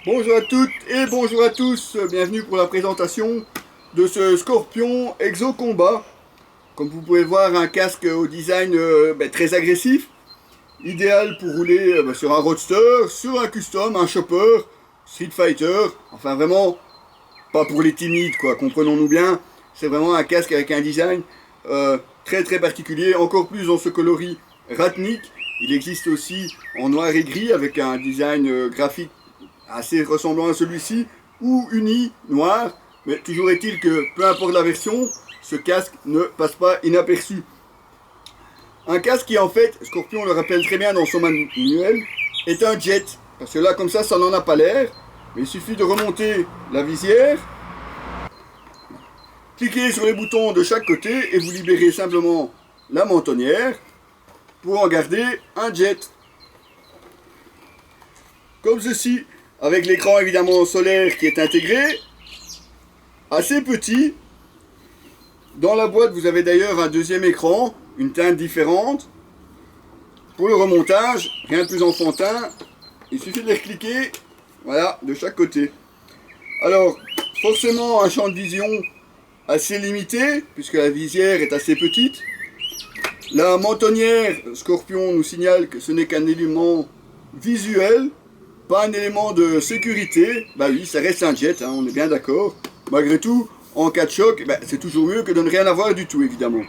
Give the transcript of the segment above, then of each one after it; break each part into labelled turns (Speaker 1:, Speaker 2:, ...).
Speaker 1: Bonjour à toutes et bonjour à tous, bienvenue pour la présentation de ce Scorpion Exo Combat. Comme vous pouvez voir, un casque au design très agressif, idéal pour rouler sur un roadster, sur un custom, un chopper, Street Fighter, enfin vraiment pas pour les timides quoi, comprenons-nous bien. C'est vraiment un casque avec un design très particulier, encore plus dans ce coloris Ratnik. Il existe aussi en noir et gris avec un design graphique assez ressemblant à celui-ci, ou uni, noir, mais toujours est-il que, peu importe la version, ce casque ne passe pas inaperçu. Un casque qui en fait, Scorpion le rappelle très bien dans son manuel, est un jet, parce que là comme ça n'en a pas l'air, mais il suffit de remonter la visière, cliquez sur les boutons de chaque côté et vous libérez simplement la mentonnière pour en garder un jet. Comme ceci, avec l'écran évidemment solaire qui est intégré, assez petit. Dans la boîte vous avez d'ailleurs un deuxième écran, une teinte différente. Pour le remontage, rien de plus enfantin, il suffit de les cliquer, voilà, de chaque côté. Alors, forcément un champ de vision assez limité, puisque la visière est assez petite. La mentonnière Scorpion nous signale que ce n'est qu'un élément visuel, pas un élément de sécurité. Bah oui, ça reste un jet, hein, on est bien d'accord. Malgré tout, en cas de choc, c'est toujours mieux que de ne rien avoir du tout, évidemment.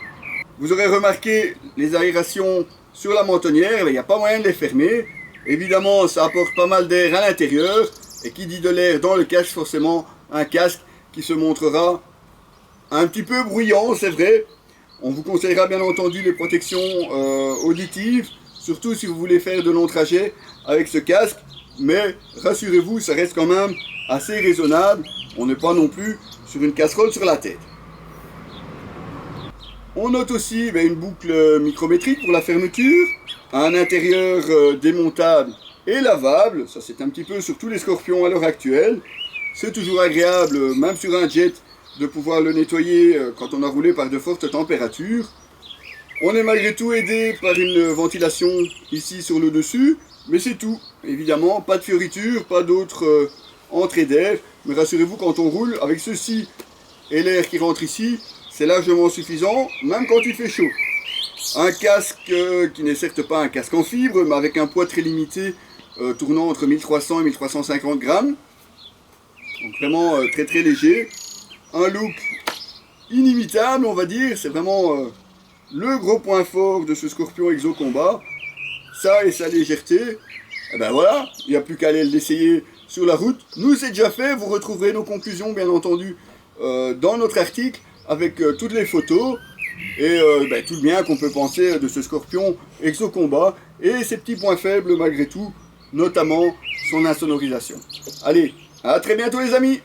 Speaker 1: Vous aurez remarqué les aérations sur la mentonnière, il n'y a pas moyen de les fermer. Évidemment, ça apporte pas mal d'air à l'intérieur, et qui dit de l'air dans le casque, forcément un casque qui se montrera un petit peu bruyant, c'est vrai. On vous conseillera bien entendu les protections auditives, surtout si vous voulez faire de longs trajets avec ce casque. Mais rassurez-vous, ça reste quand même assez raisonnable. On n'est pas non plus sur une casserole sur la tête. On note aussi une boucle micrométrique pour la fermeture, un intérieur démontable et lavable. Ça c'est un petit peu sur tous les Scorpions à l'heure actuelle. C'est toujours agréable, même sur un jet, de pouvoir le nettoyer quand on a roulé par de fortes températures. On est malgré tout aidé par une ventilation ici sur le dessus, mais c'est tout. Évidemment, pas de fioritures, pas d'autres entrées d'air, mais rassurez-vous, quand on roule avec ceci et l'air qui rentre ici, c'est largement suffisant, même quand il fait chaud. Un casque qui n'est certes pas un casque en fibre, mais avec un poids très limité, tournant entre 1300 et 1350 grammes. Donc vraiment très léger. Un look inimitable, on va dire, c'est vraiment le gros point fort de ce Scorpion Exo Combat. Ça et sa légèreté, et ben voilà, il n'y a plus qu'à aller l'essayer sur la route. Nous c'est déjà fait, vous retrouverez nos conclusions bien entendu dans notre article avec toutes les photos et tout le bien qu'on peut penser de ce Scorpion Exo Combat et ses petits points faibles malgré tout, notamment son insonorisation. Allez, à très bientôt les amis!